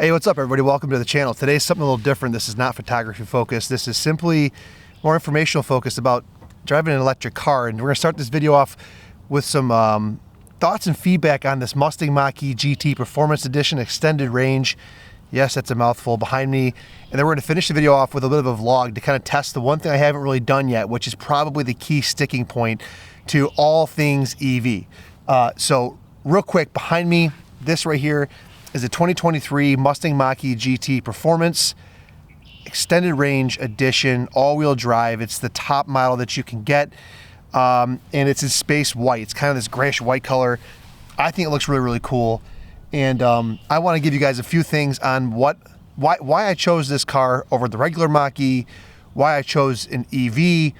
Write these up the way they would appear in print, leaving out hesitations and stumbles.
Hey, what's up everybody? Welcome to the channel. Today's something a little different. This is not photography focused. This is simply more informational focused about driving an electric car. And we're gonna start this video off with some thoughts and feedback on this Mustang Mach GT Performance Edition Extended Range. Yes, that's a mouthful behind me. And then we're gonna finish the video off with a bit of a vlog to kind of test the one thing I haven't really done yet, which is probably the key sticking point to all things EV. So real quick, behind me, this right here is a 2023 Mustang Mach GT Performance Extended Range Edition, all-wheel drive. It's the top model that you can get, and it's in space white. It's kind of this grayish white color. I think it looks really, really cool. And I want to give you guys a few things on why I chose this car over the regular Mach E, why I chose an EV,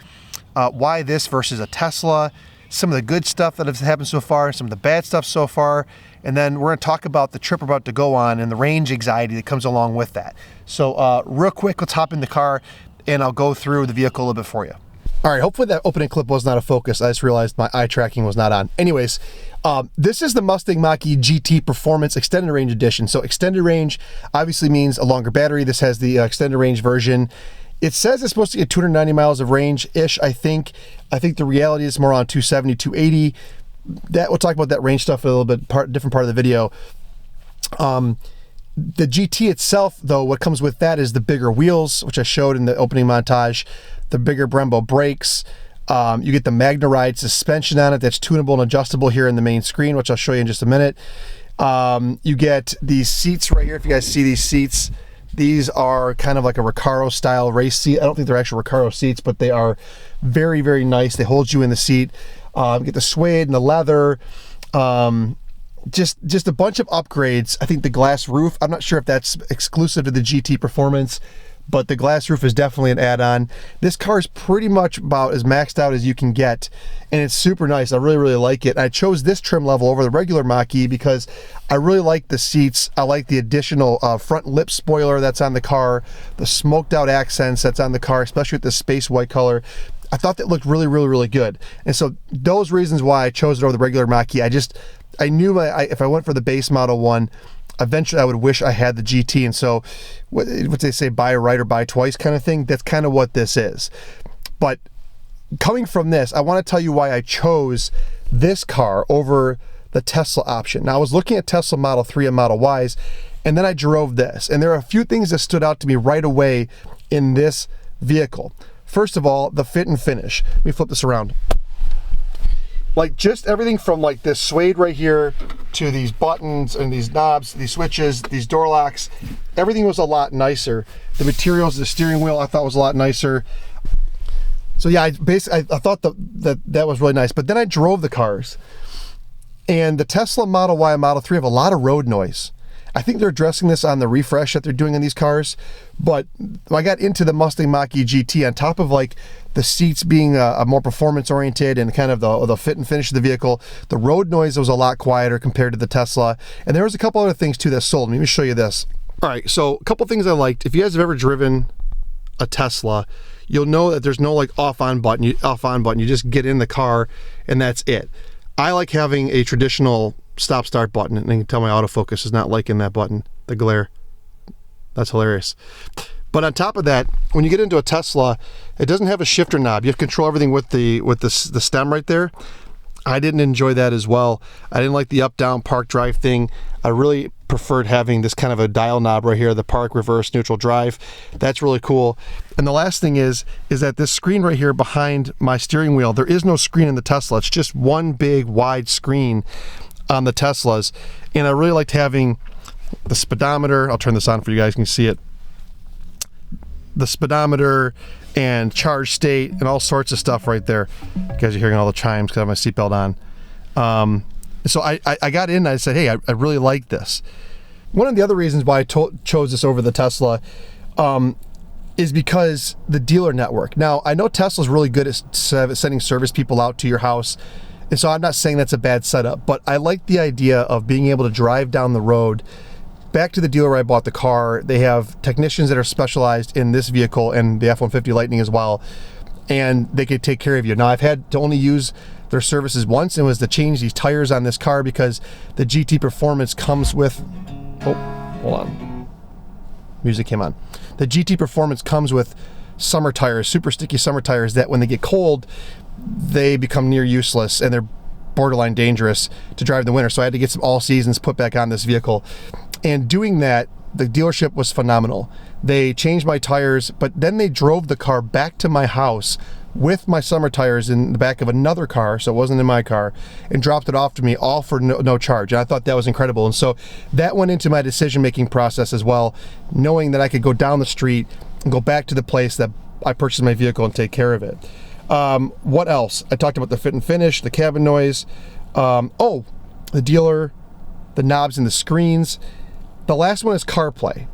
why this versus a Tesla, some of the good stuff that has happened so far, some of the bad stuff so far, and then we're going to talk about the trip we're about to go on and the range anxiety that comes along with that. So real quick, let's hop in the car and I'll go through the vehicle a little bit for you. All right, hopefully that opening clip was not a focus. I just realized my eye tracking was not on. Anyways, this is the Mustang Mach GT Performance Extended Range Edition. So extended range obviously means a longer battery. This has the extended range version. It says it's supposed to get 290 miles of range-ish, I think. I think the reality is more on 270, 280. That we'll talk about that range stuff a little bit, different part of the video. The GT itself, though, what comes with that is the bigger wheels, which I showed in the opening montage, the bigger Brembo brakes. You get the MagneRide suspension on it that's tunable and adjustable here in the main screen, which I'll show you in just a minute. You get these seats right here. If you guys see these seats, these are kind of like a Recaro style race seat. I don't think they're actual Recaro seats, but they are very, very nice. They hold you in the seat. You get the suede and the leather. Just a bunch of upgrades. I think the glass roof, I'm not sure if that's exclusive to the GT Performance, but the glass roof is definitely an add-on. This car is pretty much about as maxed out as you can get, and it's super nice. I really, really like it. I chose this trim level over the regular Mach E because I really like the seats. I like the additional front lip spoiler that's on the car, the smoked out accents that's on the car, especially with the space white color. I thought that looked really, really, really good. And so those reasons why I chose it over the regular Mach E, I knew if I went for the base model one, eventually I would wish I had the GT. And so what they say, buy right or buy twice kind of thing, that's kind of what this is. But coming from this, I want to tell you why I chose this car over the Tesla option. Now I was looking at Tesla Model 3 and Model Ys, and then I drove this. And there are a few things that stood out to me right away in this vehicle. First of all, the fit and finish. Let me flip this around. Like just everything from like this suede right here to these buttons and these knobs, these switches, these door locks, everything was a lot nicer. The materials, the steering wheel, I thought was a lot nicer. So yeah, I thought that was really nice. But then I drove the cars, and the Tesla Model Y and Model 3 have a lot of road noise. I think they're addressing this on the refresh that they're doing in these cars, but I got into the Mustang Mach GT on top of like the seats being a more performance oriented and kind of the fit and finish of the vehicle. The road noise was a lot quieter compared to the Tesla, and there was a couple other things too that sold me. Let me show you this. All right, so a couple things I liked. If you guys have ever driven a Tesla, you'll know that there's no like off-on button. You just get in the car and that's it. I like having a traditional stop-start button, and you can tell my autofocus is not liking that button, the glare. That's hilarious. But on top of that, when you get into a Tesla, it doesn't have a shifter knob. You have to control everything with the stem right there. I didn't enjoy that as well. I didn't like the up-down park drive thing. I really preferred having this kind of a dial knob right here, the park, reverse, neutral drive. That's really cool. And the last thing is that this screen right here behind my steering wheel, there is no screen in the Tesla. It's just one big wide screen on the Teslas. And I really liked having the speedometer. I'll turn this on for you guys, you can see it. The speedometer and charge state and all sorts of stuff right there. You guys are hearing all the chimes because I have my seatbelt on. So I got in and I said, hey, I really like this. One of the other reasons why I chose this over the Tesla is because the dealer network. Now, I know Tesla's really good at sending service people out to your house, and so I'm not saying that's a bad setup, but I like the idea of being able to drive down the road back to the dealer where I bought the car. They have technicians that are specialized in this vehicle and the F-150 Lightning as well, and they could take care of you. Now, I've had to only use their services once, and it was to change these tires on this car because the GT Performance comes with, oh, hold on. music came on. The GT Performance comes with summer tires, super sticky summer tires that when they get cold, they become near useless and they're borderline dangerous to drive in the winter. So I had to get some all seasons put back on this vehicle. And doing that, the dealership was phenomenal. They changed my tires, but then they drove the car back to my house with my summer tires in the back of another car, so it wasn't in my car, and dropped it off to me, all for no charge. And I thought that was incredible. And so that went into my decision-making process as well, knowing that I could go down the street and go back to the place that I purchased my vehicle and take care of it. What else? I talked about the fit and finish, the cabin noise, oh, the dealer, the knobs and the screens. The last one is CarPlay.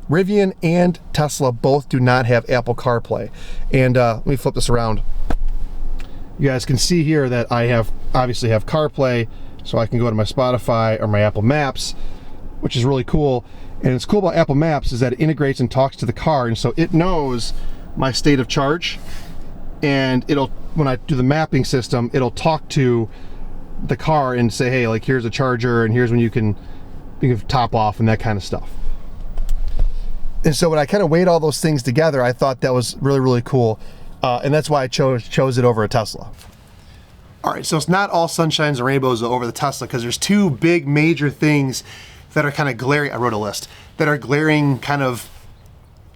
Rivian and Tesla both do not have Apple CarPlay. And let me flip this around. You guys can see here that I obviously have CarPlay, so I can go to my Spotify or my Apple Maps, which is really cool. And what's cool about Apple Maps is that it integrates and talks to the car, and so it knows my state of charge, and it'll, when I do the mapping system, it'll talk to the car and say, hey, like here's a charger, and here's when you can top off and that kind of stuff. And so when I kind of weighed all those things together, I thought that was really, really cool. And that's why I chose it over a Tesla. All right, so it's not all sunshines and rainbows over the Tesla, because there's two big major things that are kind of glaring, I wrote a list, that are glaring kind of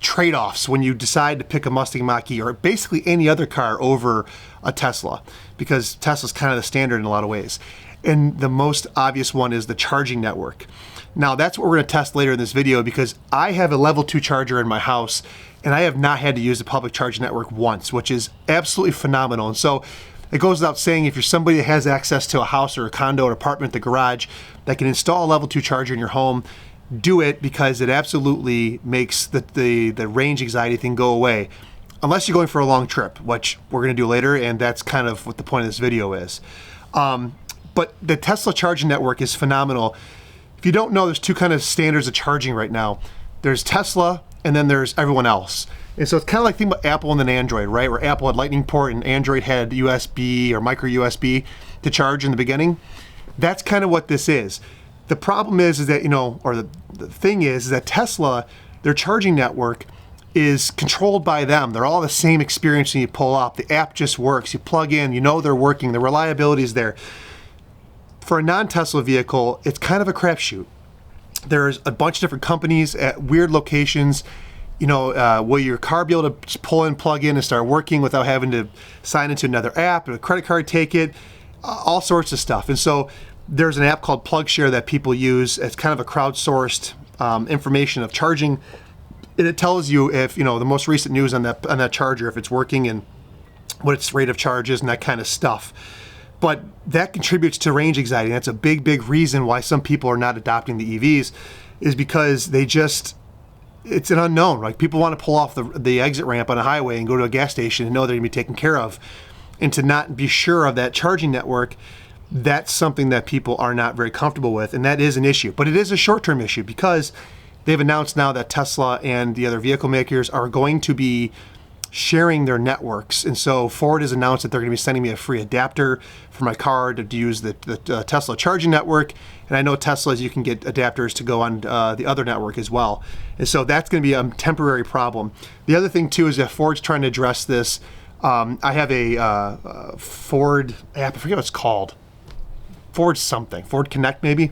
trade-offs when you decide to pick a Mustang Mach-E or basically any other car over a Tesla, because Tesla's kind of the standard in a lot of ways. And the most obvious one is the charging network. Now that's what we're gonna test later in this video, because I have a level 2 charger in my house and I have not had to use the public charging network once, which is absolutely phenomenal. And so it goes without saying, if you're somebody that has access to a house or a condo or apartment, the garage, that can install a level 2 charger in your home, do it, because it absolutely makes the range anxiety thing go away. Unless you're going for a long trip, which we're gonna do later, and that's kind of what the point of this video is. But the Tesla charging network is phenomenal. If you don't know, there's two kind of standards of charging right now. There's Tesla, and then there's everyone else. And so it's kind of like thinking about Apple and then Android, right? Where Apple had Lightning port and Android had USB or micro USB to charge in the beginning. That's kind of what this is. The problem is that, you know, or the thing is that Tesla, their charging network is controlled by them. They're all the same experience when you pull up. The app just works. You plug in, you know they're working. The reliability is there. For a non-Tesla vehicle, it's kind of a crapshoot. There's a bunch of different companies at weird locations. You know, will your car be able to just pull in, plug in, and start working without having to sign into another app, a credit card take it, all sorts of stuff. And so there's an app called PlugShare that people use. It's kind of a crowdsourced information of charging, and it tells you if, you know, the most recent news on that charger, if it's working and what its rate of charge is and that kind of stuff. But that contributes to range anxiety. That's a big, big reason why some people are not adopting the EVs, is because it's an unknown. Like, people want to pull off the exit ramp on a highway and go to a gas station and know they're gonna be taken care of. And to not be sure of that charging network, that's something that people are not very comfortable with, and that is an issue. But it is a short-term issue, because they've announced now that Tesla and the other vehicle makers are going to be sharing their networks. And so Ford has announced that they're going to be sending me a free adapter for my car to use the Tesla charging network. And I know Teslas, you can get adapters to go on the other network as well. And so that's going to be a temporary problem. The other thing too is that Ford's trying to address this. I have a Ford app, I forget what it's called. Ford something, Ford Connect maybe.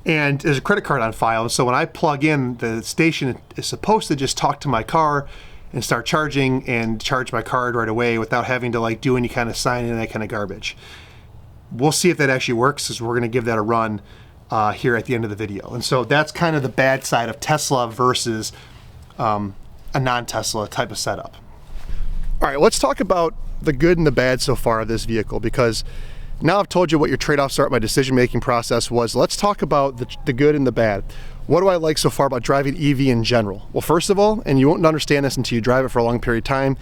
And there's a credit card on file. And so when I plug in, the station is supposed to just talk to my car and start charging and charge my card right away without having to like do any kind of sign in, that kind of garbage. We'll see if that actually works, because we're gonna give that a run here at the end of the video. And so that's kind of the bad side of Tesla versus a non-Tesla type of setup. All right, let's talk about the good and the bad so far of this vehicle, because now I've told you what your trade-offs are at my decision-making process was. Let's talk about the good and the bad. What do I like so far about driving EV in general? Well, first of all, and you won't understand this until you drive it for a long period of time,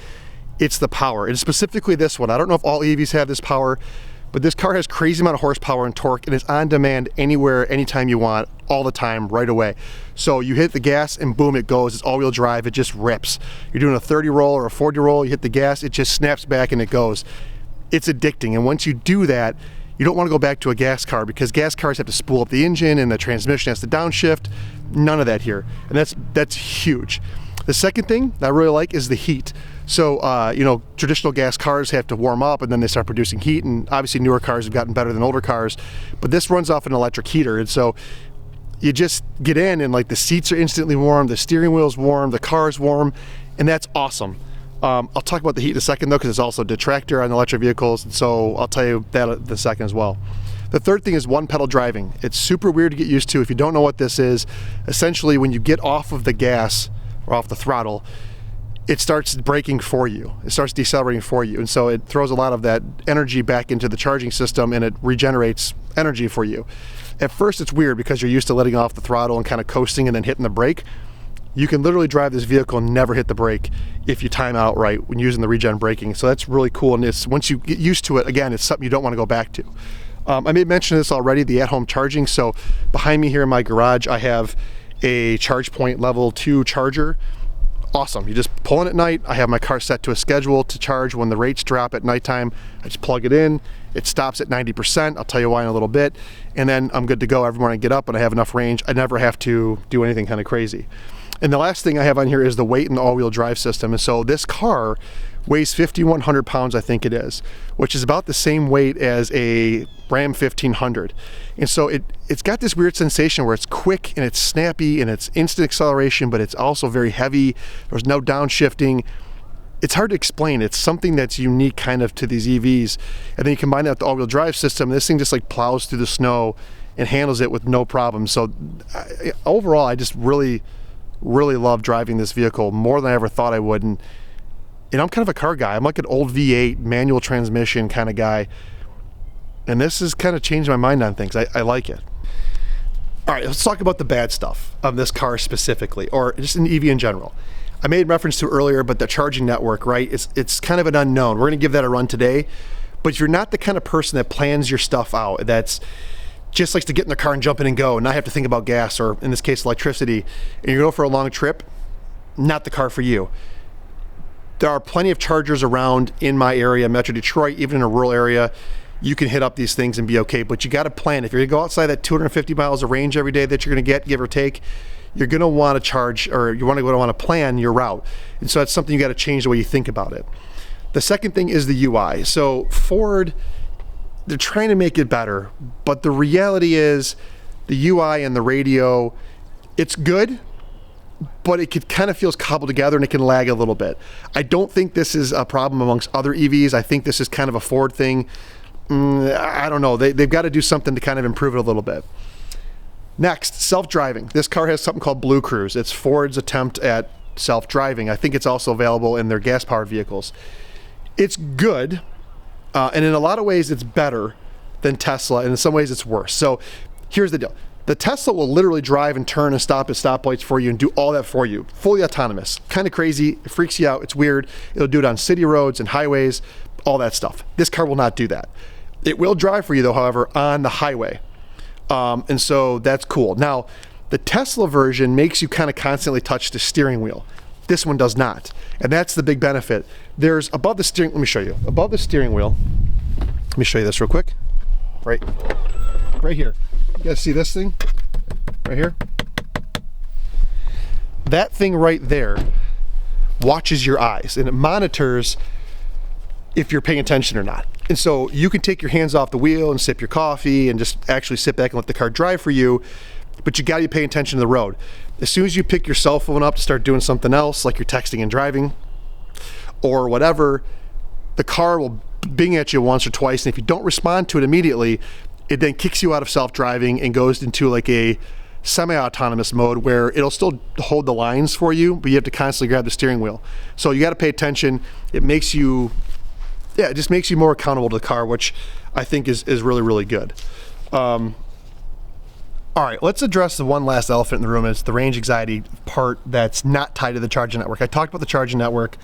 it's the power. And specifically this one. I don't know if all EVs have this power, but this car has crazy amount of horsepower and torque, and it's on demand anywhere, anytime you want, all the time, right away. So you hit the gas and boom, it goes. It's all-wheel drive, it just rips. You're doing a 30 roll or a 40 roll, you hit the gas, it just snaps back and it goes. It's addicting, and once you do that, you don't want to go back to a gas car, because gas cars have to spool up the engine and the transmission has to downshift. None of that here, and that's huge. The second thing that I really like is the heat. So, you know, traditional gas cars have to warm up and then they start producing heat, and obviously newer cars have gotten better than older cars, but this runs off an electric heater, and so you just get in and like the seats are instantly warm, the steering wheel's warm, the car's warm, and that's awesome. I'll talk about the heat in a second though, because it's also a detractor on electric vehicles, and so I'll tell you that in a second as well. The third thing is one pedal driving. It's super weird to get used to if you don't know what this is. Essentially, when you get off of the gas or off the throttle, it starts braking for you. It starts decelerating for you. And so it throws a lot of that energy back into the charging system and it regenerates energy for you. At first it's weird because you're used to letting off the throttle and kind of coasting and then hitting the brake. You can literally drive this vehicle and never hit the brake if you time out right when using the regen braking. So that's really cool. And it's, once you get used to it, again, it's something you don't want to go back to. I may mention this already, the at-home charging. So behind me here in my garage, I have a ChargePoint level 2 charger. Awesome. You just pull in at night. I have my car set to a schedule to charge when the rates drop at nighttime. I just plug it in. It stops at 90%. I'll tell you why in a little bit. And then I'm good to go every morning I get up and I have enough range. I never have to do anything kind of crazy. And the last thing I have on here is the weight and the all-wheel drive system. And so this car weighs 5,100 pounds, I think it is, which is about the same weight as a Ram 1500. And so it's got this weird sensation where it's quick and it's snappy and it's instant acceleration, but it's also very heavy. There's no downshifting. It's hard to explain. It's something that's unique kind of to these EVs. And then you combine that with the all-wheel drive system, and this thing just like plows through the snow and handles it with no problem. So overall, I just really love driving this vehicle more than I ever thought I would. And I'm kind of a car guy. I'm like an old V8 manual transmission kind of guy. And this has kind of changed my mind on things. I like it. All right, let's talk about the bad stuff of this car specifically, or just an EV in general. I made reference to earlier, but the charging network, right? It's kind of an unknown. We're gonna give that a run today. But if you're not the kind of person that plans your stuff out, that's just likes to get in the car and jump in and go and not have to think about gas, or in this case, electricity, and you go for a long trip, not the car for you. There are plenty of chargers around in my area, Metro Detroit, even in a rural area. You can hit up these things and be okay, but you got to plan. If you're gonna go outside that 250 miles of range every day that you're gonna get, give or take, you're gonna want to charge, or you want to plan your route. And so that's something you got to change the way you think about it. The second thing is the UI. So Ford, they're trying to make it better, but the reality is the UI and the radio, it's good, but it kind of feels cobbled together and it can lag a little bit. I don't think this is a problem amongst other EVs. I think this is kind of a Ford thing. I don't know. They've got to do something to kind of improve it a little bit. Next, self-driving. This car has something called Blue Cruise. It's Ford's attempt at self-driving. I think it's also available in their gas-powered vehicles. It's good, and in a lot of ways it's better than Tesla, and in some ways it's worse. So here's the deal. The Tesla will literally drive and turn and stop at stoplights for you and do all that for you. Fully autonomous. Kind of crazy. It freaks you out. It's weird. It'll do it on city roads and highways, all that stuff. This car will not do that. It will drive for you though, however, on the highway. And so that's cool. Now, the Tesla version makes you kind of constantly touch the steering wheel. This one does not. And that's the big benefit. There's above the steering, let me show you. Above the steering wheel, let me show you this real quick. Right here. You guys see this thing? Right here? That thing right there watches your eyes and it monitors if you're paying attention or not. And so you can take your hands off the wheel and sip your coffee and just actually sit back and let the car drive for you, but you gotta be paying attention to the road. As soon as you pick your cell phone up to start doing something else, like you're texting and driving or whatever, the car will bing at you once or twice, and if you don't respond to it immediately, it then kicks you out of self-driving and goes into like a semi-autonomous mode where it'll still hold the lines for you, but you have to constantly grab the steering wheel. So you gotta pay attention. It makes you, yeah, it just makes you more accountable to the car, which I think is really, really good. All right, let's address the one last elephant in the room, and it's the range anxiety part that's not tied to the charging network. I talked about the charging network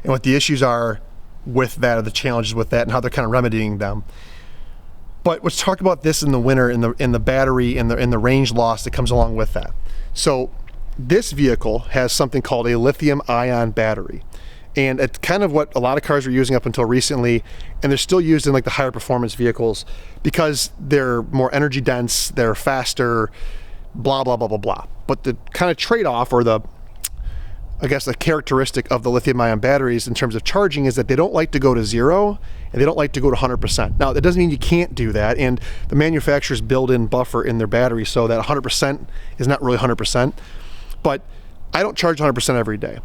and what the issues are with that, or the challenges with that, and how they're kind of remedying them. But let's talk about this in the winter, in the battery, and the range loss that comes along with that. So this vehicle has something called a lithium-ion battery. And it's kind of what a lot of cars were using up until recently, and they're still used in like the higher performance vehicles because they're more energy dense, they're faster, blah, blah, blah, blah, blah. But the kind of trade-off, or the, I guess, the characteristic of the lithium-ion batteries in terms of charging is that they don't like to go to 0 and they don't like to go to 100%. Now, that doesn't mean you can't do that, and the manufacturers build in buffer in their battery so that 100% is not really 100%, but I don't charge 100% every day.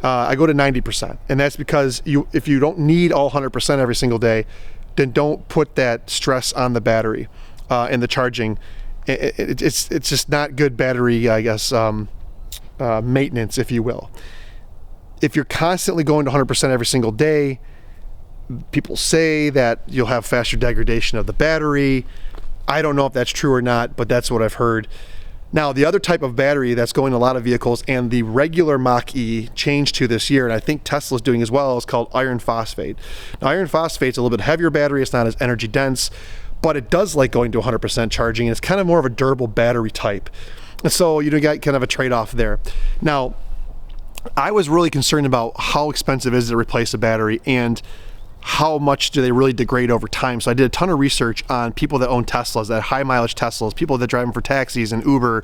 I go to 90%, and that's because if you don't need all 100% every single day, then don't put that stress on the battery and the charging. It's just not good battery, I guess, maintenance, if you will. If you're constantly going to 100% every single day, people say that you'll have faster degradation of the battery. I don't know if that's true or not, but that's what I've heard. Now, the other type of battery that's going in a lot of vehicles, and the regular Mach-E changed to this year, and I think Tesla's doing as well, is called iron phosphate. Now, iron phosphate's a little bit heavier battery. It's not as energy dense, but it does like going to 100% charging, and it's kind of more of a durable battery type. And so you got kind of a trade-off there. Now, I was really concerned about how expensive is it to replace a battery, and how much do they really degrade over time. So I did a ton of research on people that own Teslas, that high mileage Teslas, people that drive them for taxis and Uber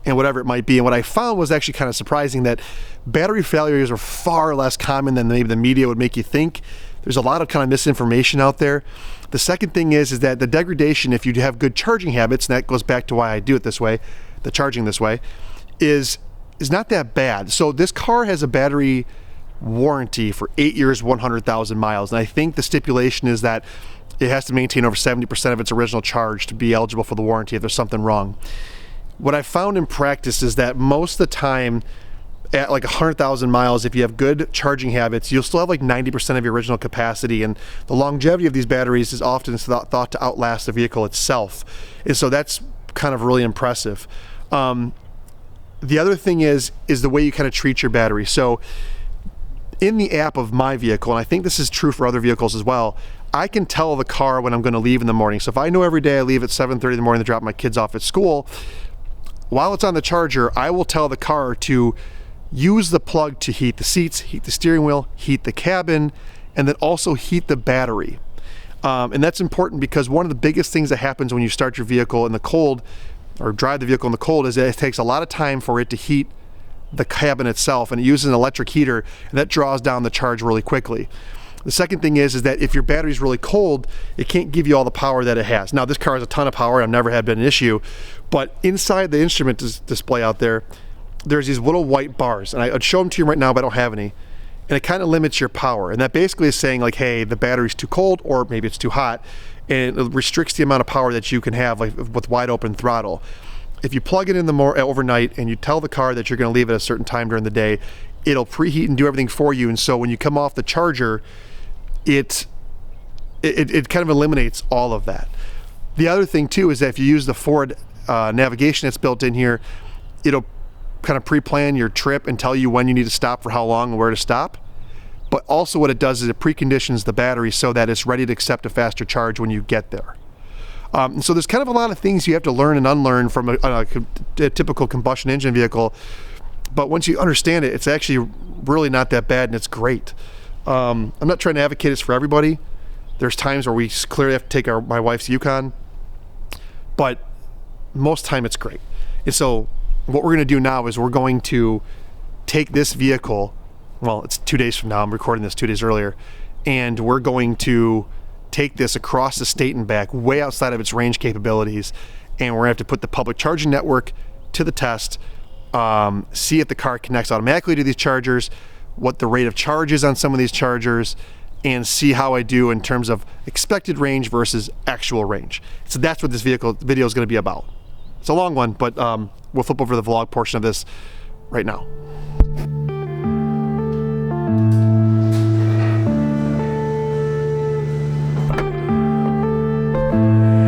and whatever it might be. And what I found was actually kind of surprising, that battery failures are far less common than maybe the media would make you think. There's a lot of kind of misinformation out there. The second thing is that the degradation, if you have good charging habits, and that goes back to why I do it this way, the charging this way, is not that bad. So this car has a battery warranty for 8 years, 100,000 miles. And I think the stipulation is that it has to maintain over 70% of its original charge to be eligible for the warranty if there's something wrong. What I found in practice is that most of the time, at like 100,000 miles, if you have good charging habits, you'll still have like 90% of your original capacity, and the longevity of these batteries is often thought to outlast the vehicle itself. And so that's kind of really impressive. The other thing is the way you kind of treat your battery. So in the app of my vehicle, and I think this is true for other vehicles as well, I can tell the car when I'm going to leave in the morning. So if I know every day I leave at 7:30 in the morning to drop my kids off at school, while it's on the charger, I will tell the car to use the plug to heat the seats, heat the steering wheel, heat the cabin, and then also heat the battery. And that's important because one of the biggest things that happens when you start your vehicle in the cold, or drive the vehicle in the cold, is that it takes a lot of time for it to heat the cabin itself, and it uses an electric heater, and that draws down the charge really quickly. The second thing is that if your battery's really cold, it can't give you all the power that it has. Now, this car has a ton of power. I've never had been an issue, but inside the instrument display out there, there's these little white bars, and I'd show them to you right now, but I don't have any. And it kind of limits your power, and that basically is saying like, hey, the battery's too cold, or maybe it's too hot, and it restricts the amount of power that you can have, like with wide open throttle. If you plug it in overnight and you tell the car that you're going to leave at a certain time during the day, it'll preheat and do everything for you. And so when you come off the charger, it kind of eliminates all of that. The other thing too is that if you use the forward navigation that's built in here, it'll kind of pre-plan your trip and tell you when you need to stop for how long and where to stop. But also what it does is it preconditions the battery so that it's ready to accept a faster charge when you get there. So there's kind of a lot of things you have to learn and unlearn from a typical combustion engine vehicle, but once you understand it, it's actually really not that bad, and it's great. I'm not trying to advocate this for everybody. There's times where we clearly have to take my wife's Yukon, but most time it's great. And so what we're going to do now is we're going to take this vehicle, well, it's 2 days from now, I'm recording this 2 days earlier, and we're going to take this across the state and back, way outside of its range capabilities, and we're gonna have to put the public charging network to the test, see if the car connects automatically to these chargers, what the rate of charge is on some of these chargers, and see how I do in terms of expected range versus actual range. So that's what this video is going to be about. It's a long one, but we'll flip over the vlog portion of this right now.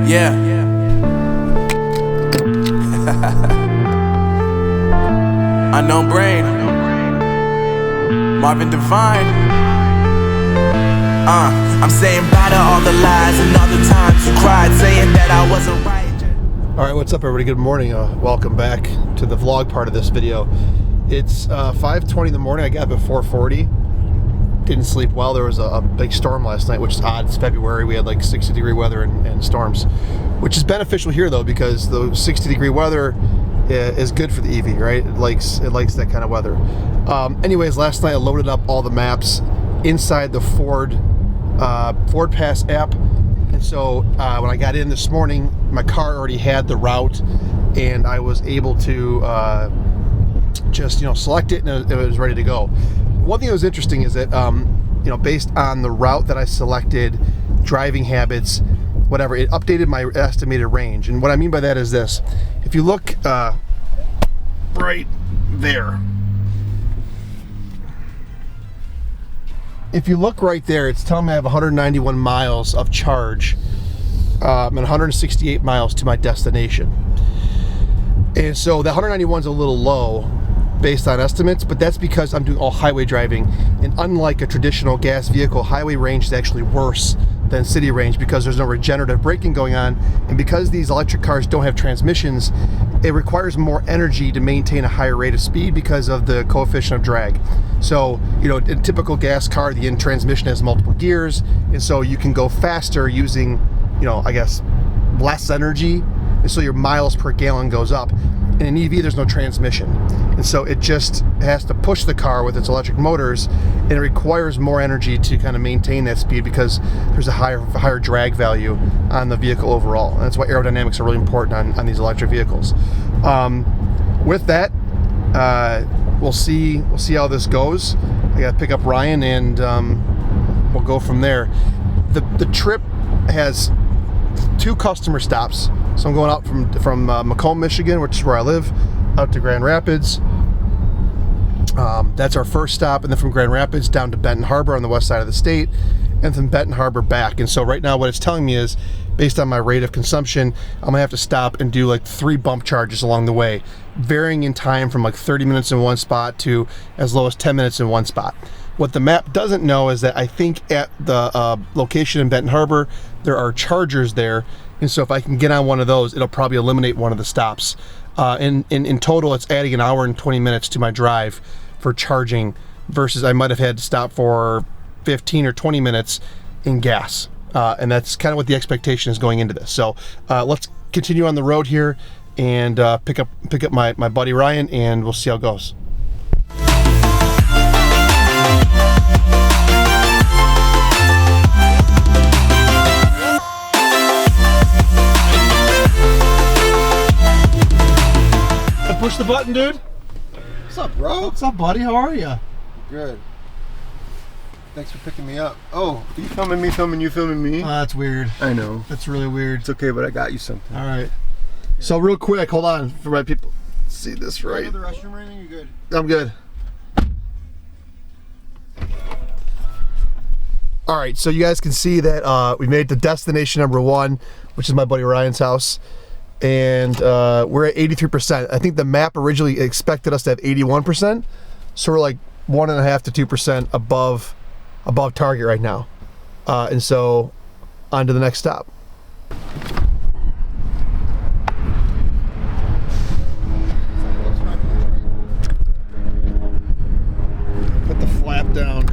Yeah. Unknown Brain. Marvin Devine. I'm saying bye to all the lies and all the times you cried, saying that I wasn't right. All right, what's up, everybody? Good morning. Welcome back to the vlog part of this video. It's 5:20 in the morning. I got up at 4:40. Didn't sleep well. There was a big storm last night, which is odd. It's February. We had like 60-degree weather and storms, which is beneficial here though, because the 60-degree weather is good for the EV, right? It likes that kind of weather. Anyways, last night I loaded up all the maps inside the Ford Pass app, and so when I got in this morning, my car already had the route, and I was able to just select it, and it was ready to go. One thing that was interesting is that based on the route that I selected, driving habits, whatever, it updated my estimated range. And what I mean by that is this: if you look right there, it's telling me I have 191 miles of charge and 168 miles to my destination. And so the 191 is a little low based on estimates, but that's because I'm doing all highway driving, and unlike a traditional gas vehicle, highway range is actually worse than city range because there's no regenerative braking going on, and because these electric cars don't have transmissions, it requires more energy to maintain a higher rate of speed because of the coefficient of drag. So in a typical gas car, the transmission has multiple gears, and so you can go faster using I guess less energy, and so your miles per gallon goes up. In an EV, there's no transmission, and so it just has to push the car with its electric motors, and it requires more energy to kind of maintain that speed because there's a higher drag value on the vehicle overall. And that's why aerodynamics are really important on these electric vehicles. With that, we'll see how this goes. I got to pick up Ryan, and we'll go from there. The trip has 2 customer stops. So I'm going out from Macomb, Michigan, which is where I live, out to Grand Rapids. That's our first stop, and then from Grand Rapids down to Benton Harbor on the west side of the state, and from Benton Harbor back. And so right now what it's telling me is, based on my rate of consumption, I'm gonna have to stop and do like 3 bump charges along the way, varying in time from like 30 minutes in one spot to as low as 10 minutes in one spot. What the map doesn't know is that I think at the location in Benton Harbor, there are chargers there, and so if I can get on one of those, it'll probably eliminate one of the stops. In total, it's adding an hour and 20 minutes to my drive for charging, versus I might have had to stop for 15 or 20 minutes in gas. And that's kind of what the expectation is going into this. So let's continue on the road here and pick up my buddy Ryan, and we'll see how it goes. Push the button, dude. What's up, bro? What's up, buddy? How are you? Good. Thanks for picking me up. Oh, you filming me, you filming me? That's weird. I know. That's really weird. It's okay, but I got you something. All right. Yeah. So real quick, hold on for my people. See this right? You go to the restroom or anything? You good? I'm good. All right, so you guys can see that we made it to destination number 1, which is my buddy Ryan's house. And we're at 83%. I think the map originally expected us to have 81%, so we're like 1.5 to 2% above target right now. And so on to the next stop. Put the flap down.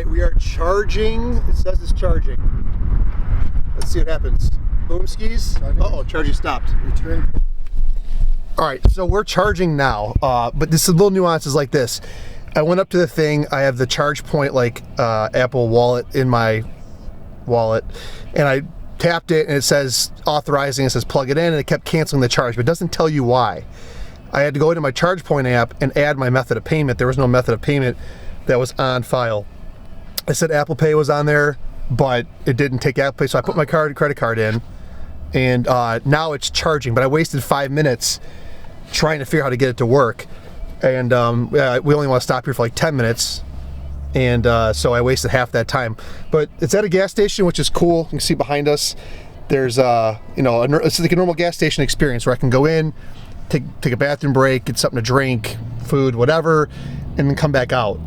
We are charging. It says it's charging. Let's see what happens. Boom skis. Uh-oh, charging stopped. Return. All right, so we're charging now, but this is little nuances like this. I went up to the thing. I have the charge point like Apple Wallet in my wallet, and I tapped it, and it says authorizing. It says plug it in, and it kept canceling the charge, but it doesn't tell you why. I had to go into my charge point app and add my method of payment. There was no method of payment that was on file. I said Apple Pay was on there, but it didn't take Apple Pay, so I put my credit card in, and now it's charging. But I wasted 5 minutes trying to figure out how to get it to work, and we only want to stop here for like 10 minutes, and so I wasted half that time. But it's at a gas station, which is cool. You can see behind us, there's it's like a normal gas station experience where I can go in, take a bathroom break, get something to drink, food, whatever, and then come back out.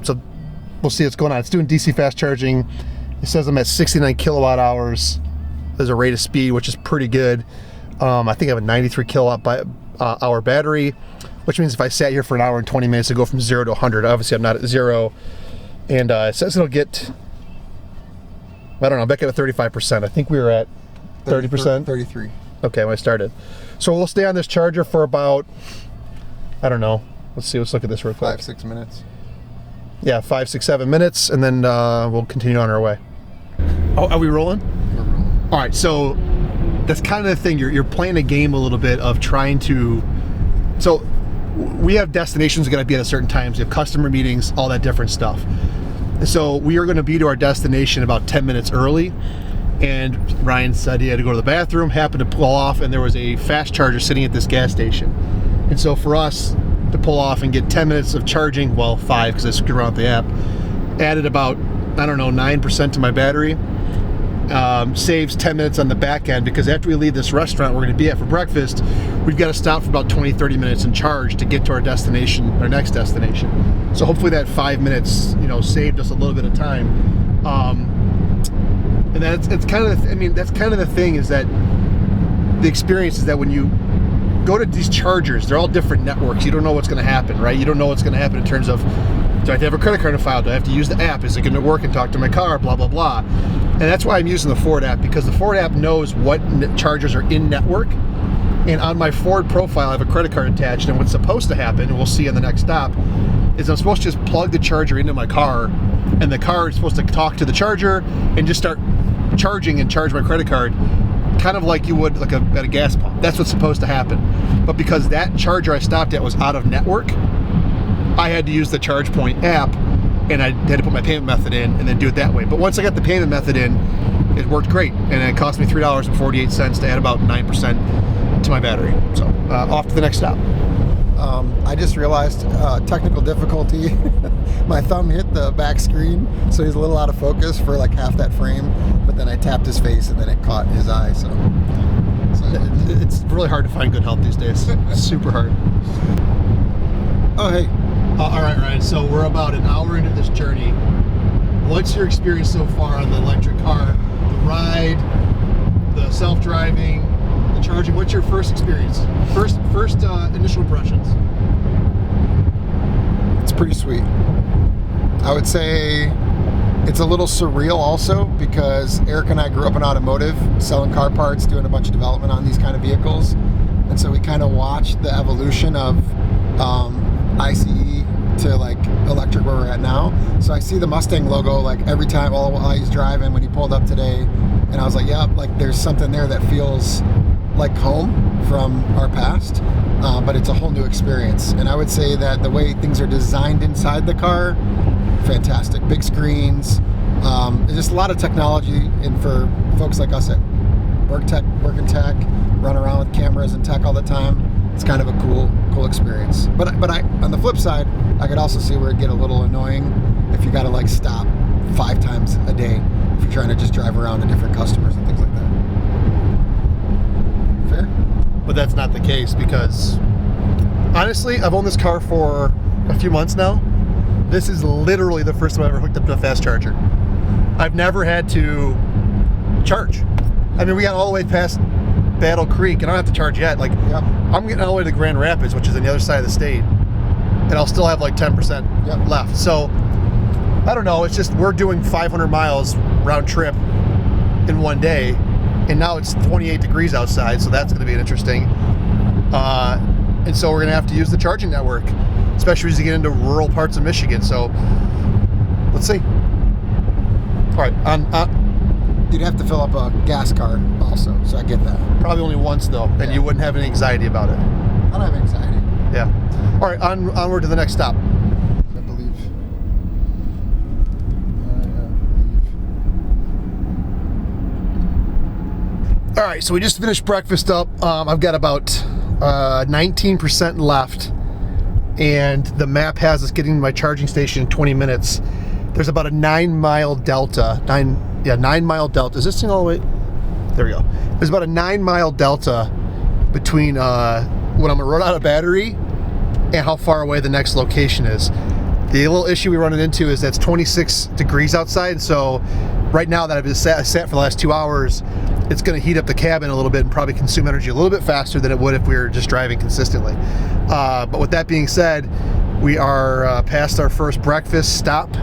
So we'll see what's going on. It's doing DC fast charging. It says I'm at 69 kilowatt hours as a rate of speed, which is pretty good. I think I have a 93 kilowatt hour battery, which means if I sat here for an hour and 20 minutes to go from 0 to 100, obviously I'm not at 0. And it says it'll get I don't know, back at 35%. I think we were at 30%. 33. Okay, when I started. So we'll stay on this charger for about, I don't know. Let's see, let's look at this real quick. 5-6 minutes. Yeah, 5, 6, 7 minutes, and then we'll continue on our way. Oh, are we rolling? We're rolling. All right, so that's kind of the thing. You're playing a game a little bit of trying to. So we have destinations we're going to be at certain times. We have customer meetings, all that different stuff. So we are going to be to our destination about 10 minutes early. And Ryan said he had to go to the bathroom, happened to pull off, and there was a fast charger sitting at this gas station. And so for us to pull off and get 10 minutes of charging, well, 5 because I screwed around with the app, added about, I don't know, 9% to my battery. Saves 10 minutes on the back end, because after we leave this restaurant we're going to be at for breakfast, we've got to stop for about 20-30 minutes and charge to get to our destination, our next destination. So hopefully that 5 minutes, you know, saved us a little bit of time. And that's kind of, that's kind of the thing, is that the experience is that when you go to these chargers, they're all different networks. You don't know what's going to happen, right? You don't know what's going to happen in terms of, do I have to have a credit card on file? Do I have to use the app? Is it going to work and talk to my car? Blah, blah, blah. And that's why I'm using the Ford app, because the Ford app knows what chargers are in network. And on my Ford profile, I have a credit card attached, and what's supposed to happen, and we'll see on the next stop, is I'm supposed to just plug the charger into my car, and the car is supposed to talk to the charger and just start charging and charge my credit card, kind of like you would like at a gas pump. That's what's supposed to happen. But because that charger I stopped at was out of network, I had to use the ChargePoint app, and I had to put my payment method in and then do it that way. But once I got the payment method in, it worked great, and it cost me $3.48 to add about 9% to my battery. So off to the next stop. I just realized technical difficulty. My thumb hit the back screen, so he's a little out of focus for like half that frame, but then I tapped his face and then it caught his eye. So it's really hard to find good help these days. Super hard. Oh, hey. All right, Ryan, so we're about an hour into this journey. What's your experience so far on the electric car? The ride, the self-driving, the charging. What's your first experience? First initial impressions. It's pretty sweet. I would say it's a little surreal also, because Eric and I grew up in automotive, selling car parts, doing a bunch of development on these kind of vehicles. And so we kind of watched the evolution of ICE to like electric where we're at now. So I see the Mustang logo like every time while he's driving, when he pulled up today, and I was like, yeah, like there's something there that feels like home from our past, but it's a whole new experience. And I would say that the way things are designed inside the car, fantastic. Big screens, there's just a lot of technology, and for folks like us that work in tech, run around with cameras and tech all the time, it's kind of a cool experience. But I, on the flip side, I could also see where it'd get a little annoying if you got to like stop 5 times a day if you're trying to just drive around to different customers and things like that. Fair? But that's not the case, because honestly, I've owned this car for a few months now. This is literally the first time I've ever hooked up to a fast charger. I've never had to charge. I mean, we got all the way past Battle Creek, and I don't have to charge yet. Like, Yep. I'm getting all the way to Grand Rapids, which is on the other side of the state, and I'll still have like 10% Yep. left. So I don't know. It's just we're doing 500 miles round trip in one day, and now it's 28 degrees outside, so that's going to be interesting. And so we're going to have to use the charging network, especially as you get into rural parts of Michigan. So let's see. All right, You'd have to fill up a gas car also, so I get that. probably only once though, and Yeah. you wouldn't have any anxiety about it. I don't have anxiety, Yeah. All right, onward to the next stop. I believe. All right, so we just finished breakfast up. I've got about 19% left, and the map has us getting to my charging station in 20 minutes. There's about a 9-mile delta. 9-mile delta. Is this thing all the way? There we go. There's about a 9-mile delta between when I'm gonna run out of battery and how far away the next location is. The little issue we're running into is that it's 26 degrees outside, and so right now that I've been sat for the last 2 hours, it's going to heat up the cabin a little bit and probably consume energy a little bit faster than it would if we were just driving consistently. But with that being said, we are past our first breakfast stop,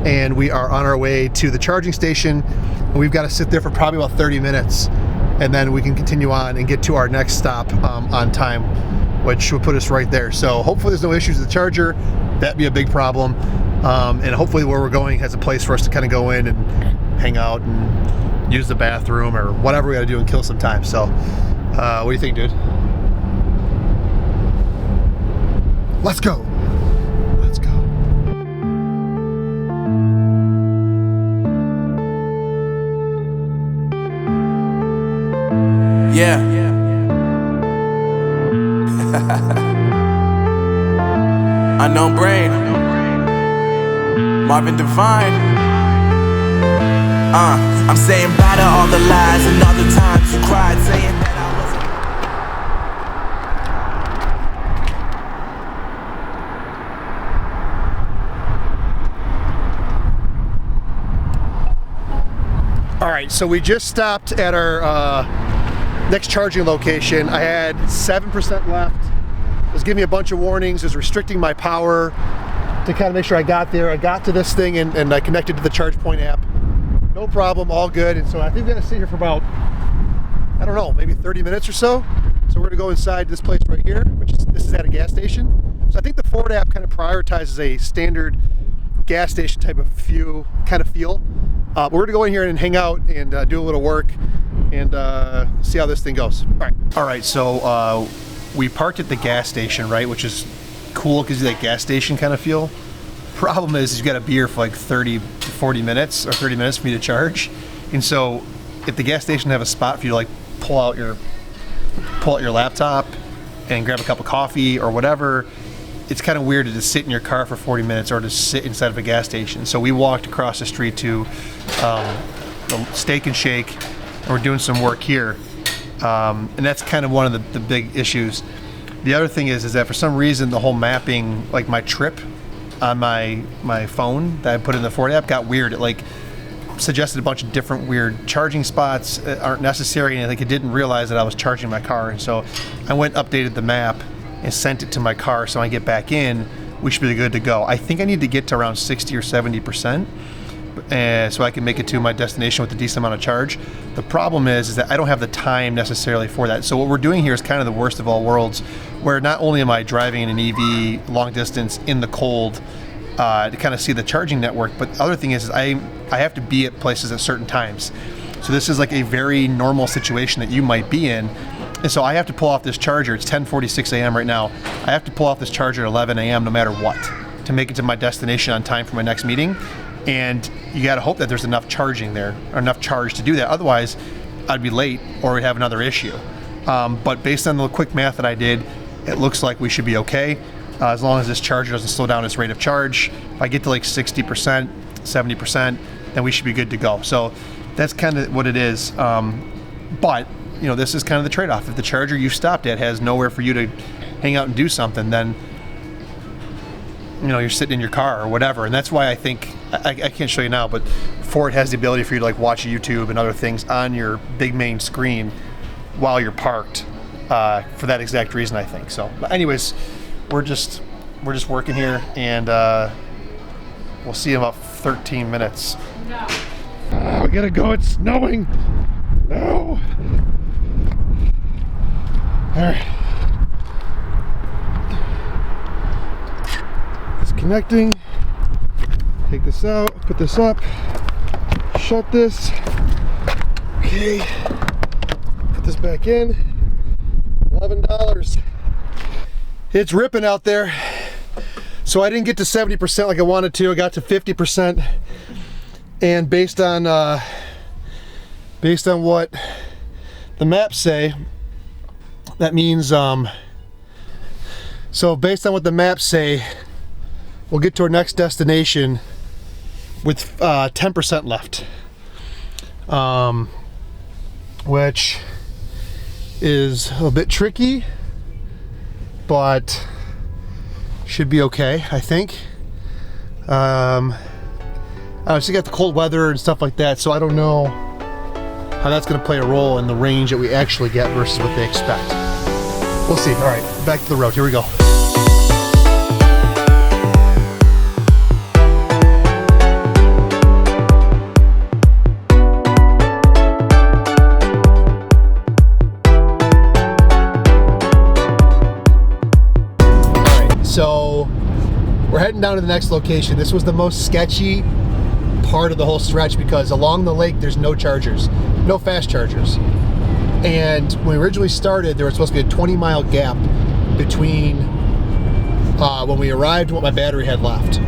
and we are on our way to the charging station. And we've got to sit there for probably about 30 minutes, and then we can continue on and get to our next stop on time, which would put us right there. So hopefully there's no issues with the charger. That'd be a big problem. And hopefully where we're going has a place for us to kind of go in and hang out and use the bathroom or whatever we got to do and kill some time. So what do you think, dude? Let's go. Let's go. Yeah. Unknown Brain, Marvin Devine. I'm saying bye to all the lies and all the times you cried, saying that I wasn't. All right, so we just stopped at our next charging location. I had 7% left. It was giving me a bunch of warnings. It was restricting my power to kind of make sure I got there. I got to this thing and I connected to the ChargePoint app. No problem, all good. And so I think we're gonna sit here for about, I don't know, maybe 30 minutes or so. So we're gonna go inside this place right here, this is at a gas station. So I think the Ford app kind of prioritizes a standard gas station type of feel. But we're gonna go in here and hang out and do a little work and see how this thing goes. All right, so we parked at the gas station, right, which is cool because that gas station kind of feel. Problem is you got to be here for like 30 to 40 minutes or 30 minutes for me to charge. And so if the gas station have a spot for you to like pull out your laptop and grab a cup of coffee or whatever, it's kind of weird to just sit in your car for 40 minutes or to sit inside of a gas station. So we walked across the street to the Steak and Shake, and we're doing some work here. And that's kind of one of the big issues. The other thing is that for some reason the whole mapping, like my trip on my phone that I put in the Ford app got weird. It like suggested a bunch of different weird charging spots that aren't necessary, and I think it didn't realize that I was charging my car. And so I went and updated the map and sent it to my car, so when I get back in, we should be good to go. I think I need to get to around 60 or 70%. So I can make it to my destination with a decent amount of charge. The problem is that I don't have the time necessarily for that. So what we're doing here is kind of the worst of all worlds, where not only am I driving in an EV long distance in the cold to kind of see the charging network, but the other thing is I have to be at places at certain times. So this is like a very normal situation that you might be in. And so I have to pull off this charger. It's 10:46 a.m. right now. I have to pull off this charger at 11 a.m. no matter what to make it to my destination on time for my next meeting. And you got to hope that there's enough charging there, or enough charge to do that. Otherwise, I'd be late or we'd have another issue. But based on the quick math that I did, it looks like we should be okay. As long as this charger doesn't slow down its rate of charge. If I get to like 60%, 70%, then we should be good to go. So that's kind of what it is. But you know, this is kind of the trade-off. If the charger you stopped at has nowhere for you to hang out and do something, then you know, you're sitting in your car or whatever. And that's why I think, I can't show you now, but Ford has the ability for you to like watch YouTube and other things on your big main screen while you're parked for that exact reason, I think. So, but anyways, we're just working here, and we'll see in about 13 minutes. No. We gotta go, it's snowing. No. All right. Connecting, take this out, put this up, shut this, okay, put this back in, $11. It's ripping out there. So I didn't get to 70% like I wanted to. I got to 50%, and based on what the maps say, that means so based on what the maps say, we'll get to our next destination with 10% left, which is a bit tricky, but should be okay, I think. I just got the cold weather and stuff like that, so I don't know how that's going to play a role in the range that we actually get versus what they expect. We'll see. All right, back to the road. Here we go. heading down to the next location. This was the most sketchy part of the whole stretch because along the lake there's no chargers, no fast chargers. And when we originally started, there was supposed to be a 20-mile gap between when we arrived and what my battery had left.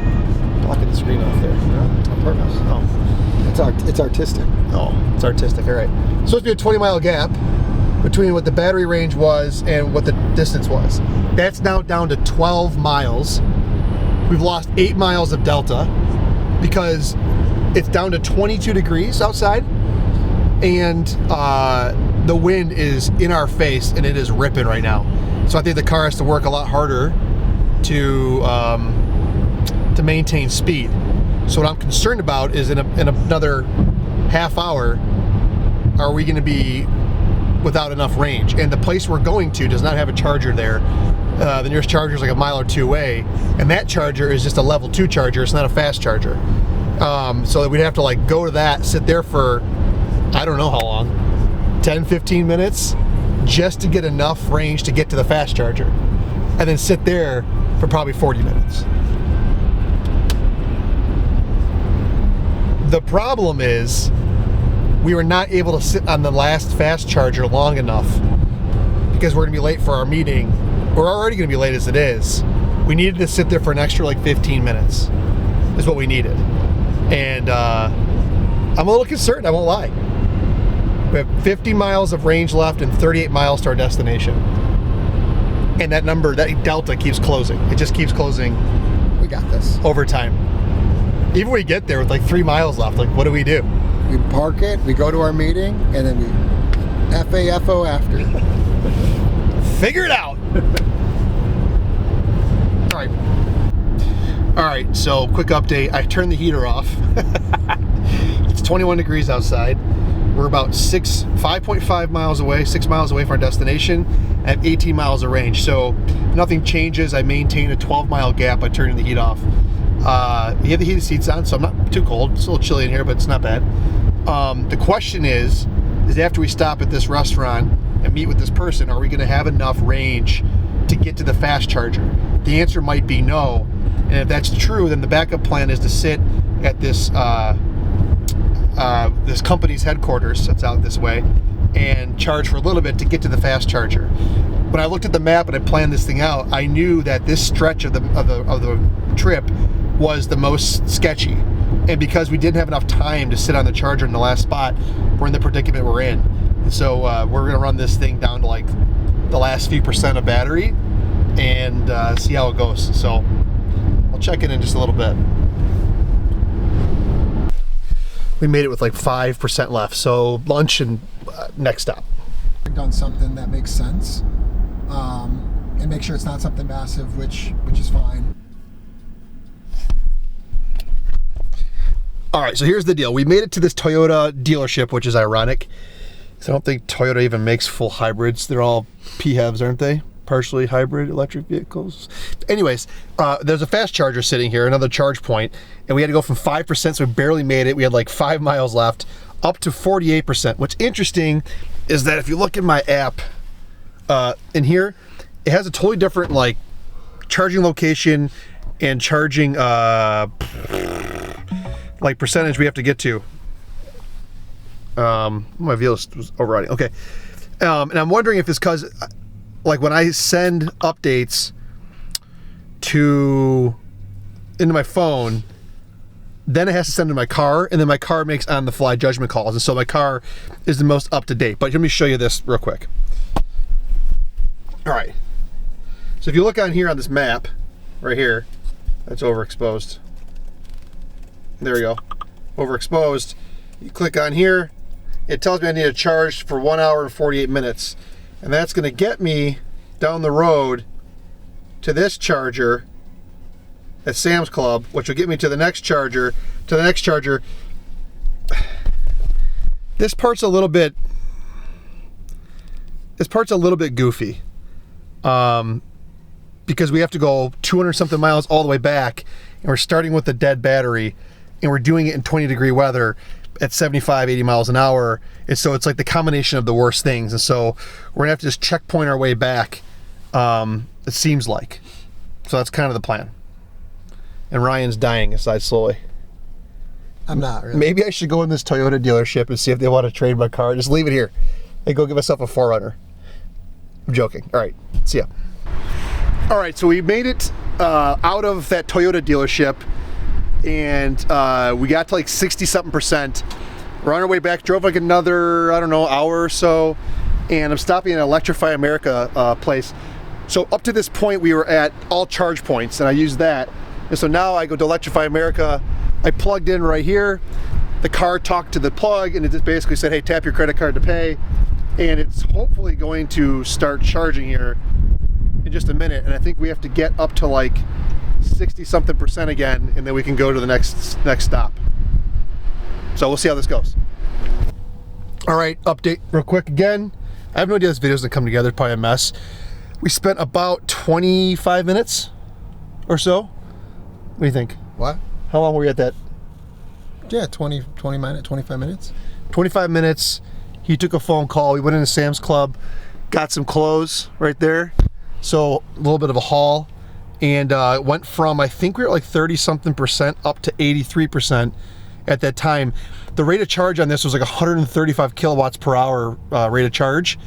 Blocking the screen off there. On purpose. Oh. It's artistic. Oh, it's artistic. All right. Supposed to be a 20-mile gap between what the battery range was and what the distance was. That's now down to 12 miles. We've lost 8 miles of delta because it's down to 22 degrees outside, and the wind is in our face and it is ripping right now. So I think the car has to work a lot harder to maintain speed. So what I'm concerned about is in another half hour, are we going to be without enough range? And the place we're going to does not have a charger there. The nearest charger is like a mile or two away, and that charger is just a level 2 charger. It's not a fast charger. So we'd have to like go to that, sit there for I don't know how long, 10, 15 minutes, just to get enough range to get to the fast charger, and then sit there for probably 40 minutes. The problem is we were not able to sit on the last fast charger long enough because we're gonna be late for our meeting. We're already gonna be late as it is. We needed to sit there for an extra like 15 minutes is what we needed. And I'm a little concerned, I won't lie. We have 50 miles of range left and 38 miles to our destination. And that number, that delta keeps closing. It just keeps closing. We got this. Over time. Even when we get there with like 3 miles left, like what do? We park it, we go to our meeting, and then we FAFO after. Figure it out. All right, so quick update. I turned the heater off. It's 21 degrees outside. We're about 5.5 miles away, 6 miles away from our destination. I have 18 miles of range, so nothing changes. I maintain a 12-mile gap by turning the heat off. You have the heated seats on, so I'm not too cold. It's a little chilly in here, but it's not bad. The question is after we stop at this restaurant and meet with this person, are we going to have enough range to get to the fast charger? The answer might be no. And if that's true, then the backup plan is to sit at this this company's headquarters that's out this way and charge for a little bit to get to the fast charger. When I looked at the map and I planned this thing out, I knew that this stretch of the trip was the most sketchy. And because we didn't have enough time to sit on the charger in the last spot, we're in the predicament we're in. And so we're gonna run this thing down to like the last few percent of battery and see how it goes. So I'll check in just a little bit. We made it with like 5% left, so lunch and next stop. I've done something that makes sense, and make sure it's not something massive, which is fine. All right, so here's the deal. We made it to this Toyota dealership, which is ironic. So I don't think Toyota even makes full hybrids. They're all PHEVs, aren't they? Partially hybrid electric vehicles. Anyways, there's a fast charger sitting here, another charge point, and we had to go from 5%, so we barely made it. We had like 5 miles left, up to 48%. What's interesting is that if you look at my app in here, it has a totally different like charging location and charging like percentage we have to get to. My wheel was overriding. Okay, and I'm wondering if it's because like when I send updates into my phone, then it has to send to my car, and then my car makes on the fly judgment calls, and so my car is the most up to date. But let me show you this real quick. All right, so if you look on here on this map right here, that's overexposed. There we go, overexposed. You click on here, it tells me I need to charge for 1 hour and 48 minutes. And that's gonna get me down the road to this charger at Sam's Club, which will get me to the next charger, This part's a little bit goofy. Because we have to go 200 something miles all the way back, and we're starting with a dead battery, and we're doing it in 20-degree weather at 75, 80 miles an hour. And so it's like the combination of the worst things. And so we're gonna have to just checkpoint our way back, it seems like. So that's kind of the plan. and Ryan's dying aside slowly. I'm not really. Maybe I should go in this Toyota dealership and see if they want to trade my car. Just leave it here and go give myself a 4Runner. I'm joking. All right, see ya. All right, so we made it out of that Toyota dealership, and we got to like 60-something%. We're on our way back, drove like another, I don't know, hour or so, and I'm stopping at an Electrify America place. So up to this point, we were at all charge points, and I used that. And so now I go to Electrify America. I plugged in right here. The car talked to the plug, and it just basically said, hey, tap your credit card to pay. And it's hopefully going to start charging here in just a minute. And I think we have to get up to like 60-something% again, and then we can go to the next stop. So we'll see how this goes. All right, update real quick again. I have no idea this video's gonna come together, probably a mess. We spent about 25 minutes or so. What do you think? What? How long were we at that? Yeah, 20 minutes, 25 minutes. 25 minutes. He took a phone call. We went into Sam's Club, got some clothes right there. So a little bit of a haul. And it went from, I think we were at like 30-something% up to 83% at that time. The rate of charge on this was like 135 kilowatts per hour rate of charge,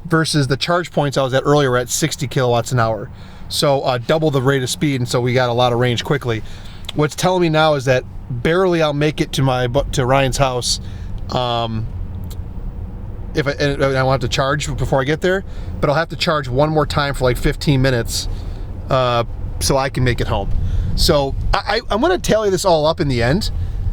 versus the charge points I was at earlier were at 60 kilowatts an hour. So double the rate of speed, and so we got a lot of range quickly. What's telling me now is that barely I'll make it to Ryan's house. If I won't have to charge before I get there, but I'll have to charge one more time for like 15 minutes so I can make it home. So I'm going to tally this all up in the end,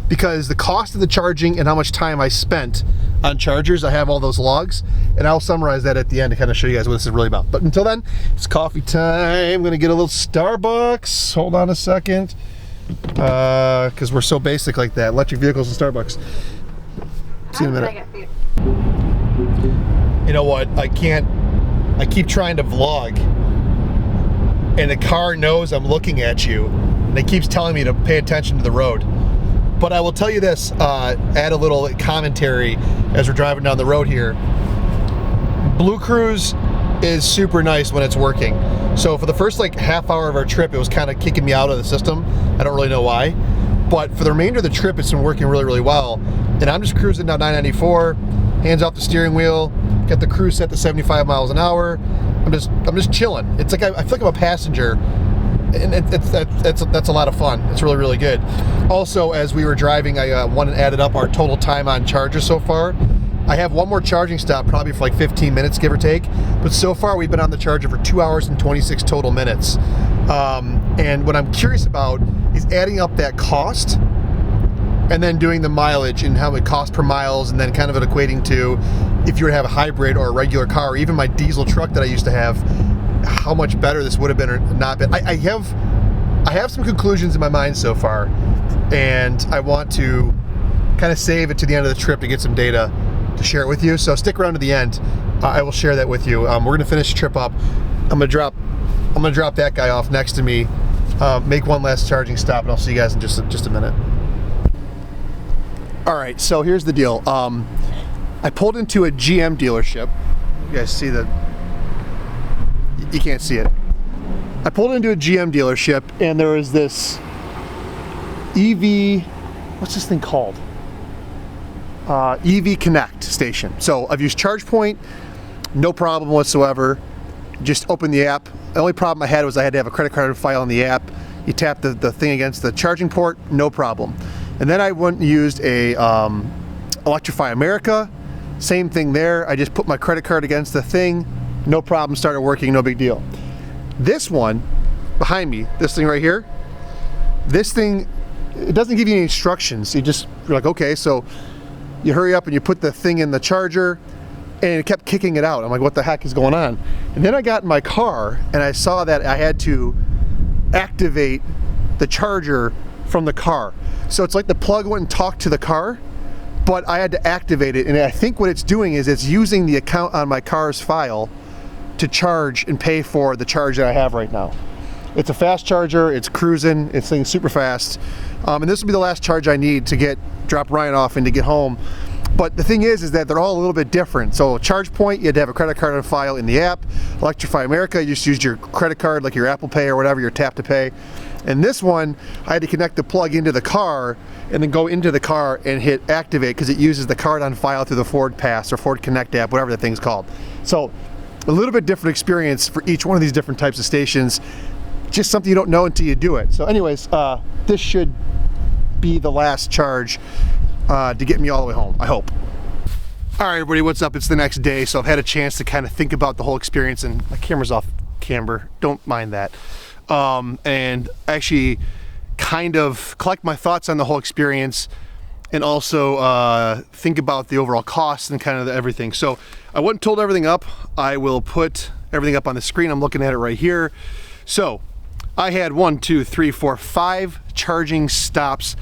because the cost of the charging and how much time I spent on chargers, I have all those logs, and I'll summarize that at the end to kind of show you guys what this is really about. But until then, it's coffee time. I'm gonna get a little Starbucks. Hold on a second, because we're so basic like that. Electric vehicles and Starbucks. See you in a minute. You know what? I keep trying to vlog, and the car knows I'm looking at you, and it keeps telling me to pay attention to the road. But I will tell you this, add a little commentary as we're driving down the road here. Blue Cruise is super nice when it's working. So for the first like half hour of our trip, it was kind of kicking me out of the system. I don't really know why. But for the remainder of the trip, it's been working really, really well. And I'm just cruising down 994, hands off the steering wheel, got the cruise set to 75 miles an hour. I'm just chilling. It's like I feel like I'm a passenger. And that's a lot of fun. It's really, really good. Also, as we were driving, I went and added up our total time on charger so far. I have one more charging stop, probably for like 15 minutes, give or take. But so far, we've been on the charger for 2 hours and 26 total minutes. And what I'm curious about is adding up that cost and then doing the mileage and how it costs per miles, and then kind of it equating to if you were to have a hybrid or a regular car, or even my diesel truck that I used to have, how much better this would have been or not been. I have some conclusions in my mind so far, and I want to kind of save it to the end of the trip to get some data to share it with you. So stick around to the end. I will share that with you. We're gonna finish the trip up. I'm gonna drop that guy off next to me, make one last charging stop, and I'll see you guys in just a minute. All right, so here's the deal. I pulled into a GM dealership. You guys see the? You can't see it. I pulled into a GM dealership, and there was this EV, what's this thing called? EV Connect station. So I've used ChargePoint, no problem whatsoever. Just open the app. The only problem I had was I had to have a credit card file on the app. You tap the thing against the charging port, no problem. And then I went and used a Electrify America, same thing there. I just put my credit card against the thing, no problem, started working, no big deal. This one behind me, this thing right here, this thing, it doesn't give you any instructions. You're like, okay, so you hurry up and you put the thing in the charger, and it kept kicking it out. I'm like, what the heck is going on? And then I got in my car and I saw that I had to activate the charger from the car. So it's like the plug went and talked to the car, but I had to activate it. And I think what it's doing is it's using the account on my car's file to charge and pay for the charge that I have right now. It's a fast charger, it's cruising, it's things super fast. And this will be the last charge I need to drop Ryan off and to get home. But the thing is that they're all a little bit different. So ChargePoint, you had to have a credit card on file in the app. Electrify America, you just used your credit card, like your Apple Pay or whatever, your tap to pay. And this one, I had to connect the plug into the car and then go into the car and hit activate because it uses the card on file through the Ford Pass or Ford Connect app, whatever the thing's called. So a little bit different experience for each one of these different types of stations. Just something you don't know until you do it. So anyways, this should be the last charge to get me all the way home, I hope. All right, everybody, what's up? It's the next day, so I've had a chance to kind of think about the whole experience, and my camera's off camber, don't mind that. And actually kind of collect my thoughts on the whole experience and also think about the overall cost and kind of everything. So I went and totaled everything up. I will put everything up on the screen. I'm looking at it right here. So I had 5 charging stops,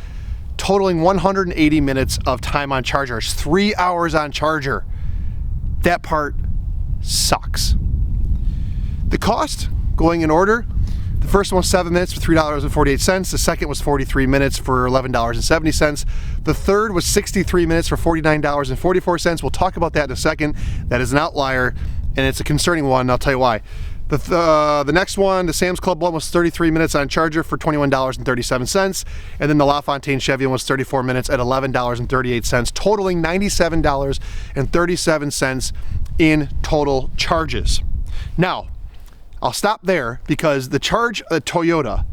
totaling 180 minutes of time on charger. It's 3 hours on charger. That part sucks. The cost, going in order, the first one was 7 minutes for $3.48. The second was 43 minutes for $11.70. The third was 63 minutes for $49.44. We'll talk about that in a second. That is an outlier, and it's a concerning one, and I'll tell you why. The next one, the Sam's Club one, was 33 minutes on charger for $21.37. And then the LaFontaine Chevy one was 34 minutes at $11.38, totaling $97.37 in total charges. Now, I'll stop there because the charge at Toyota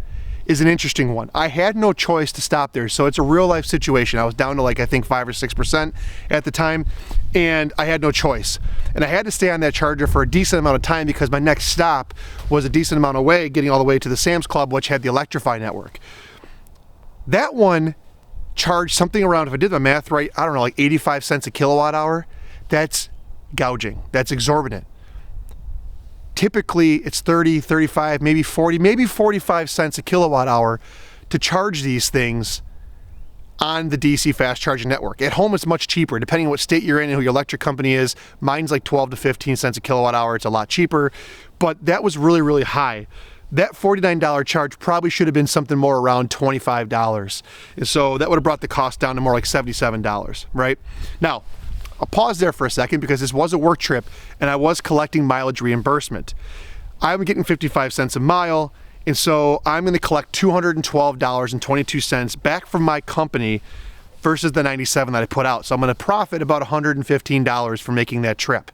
is an interesting one. I had no choice to stop there, so it's a real life situation. I was down to like, I think 5 or 6% at the time, and I had no choice. And I had to stay on that charger for a decent amount of time because my next stop was a decent amount away, getting all the way to the Sam's Club, which had the Electrify network. That one charged something around, if I did my math right, I don't know, like 85 cents a kilowatt hour. That's gouging. That's exorbitant. Typically it's 30, 35, maybe 40, maybe 45 cents a kilowatt hour to charge these things on the DC fast charging network. At home it's much cheaper, depending on what state you're in and who your electric company is. Mine's like 12 to 15 cents a kilowatt hour. It's a lot cheaper, but that was really, really high. That $49 charge probably should have been something more around $25. And so that would have brought the cost down to more like $77, right? Now, I'll pause there for a second because this was a work trip and I was collecting mileage reimbursement. I'm getting 55 cents a mile, and so I'm going to collect $212.22 back from my company versus the 97 that I put out. So I'm going to profit about $115 for making that trip.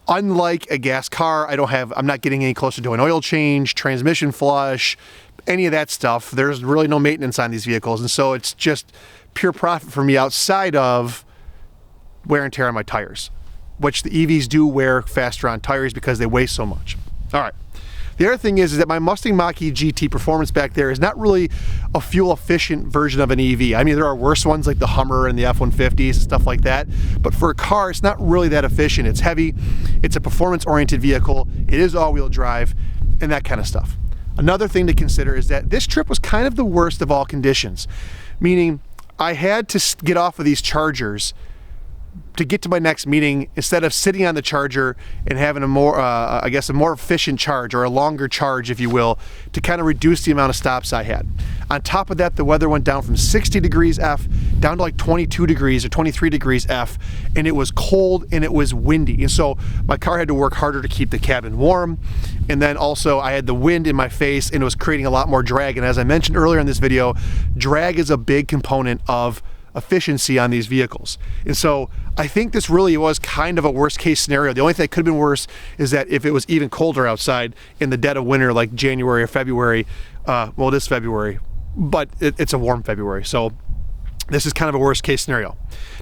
Unlike a gas car, I'm not getting any closer to an oil change, transmission flush, any of that stuff. There's really no maintenance on these vehicles, and so it's just pure profit for me outside of wear and tear on my tires, which the EVs do wear faster on tires because they weigh so much. All right. The other thing is that my Mustang Mach GT Performance back there is not really a fuel efficient version of an EV. I mean, there are worse ones like the Hummer and the F-150s and stuff like that, but for a car, it's not really that efficient. It's heavy, it's a performance oriented vehicle, it is all-wheel drive, and that kind of stuff. Another thing to consider is that this trip was kind of the worst of all conditions, meaning I had to get off of these chargers to get to my next meeting instead of sitting on the charger and having a more, I guess, a more efficient charge or a longer charge, if you will, to kind of reduce the amount of stops I had. On top of that, the weather went down from 60 degrees F down to like 22 degrees or 23 degrees F, and it was cold and it was windy. And so my car had to work harder to keep the cabin warm. And then also I had the wind in my face and it was creating a lot more drag. And as I mentioned earlier in this video, drag is a big component of efficiency on these vehicles. And so I think this really was kind of a worst case scenario. The only thing that could have been worse is that if it was even colder outside in the dead of winter, like January or February, well, it is February, but it's a warm February. So this is kind of a worst case scenario.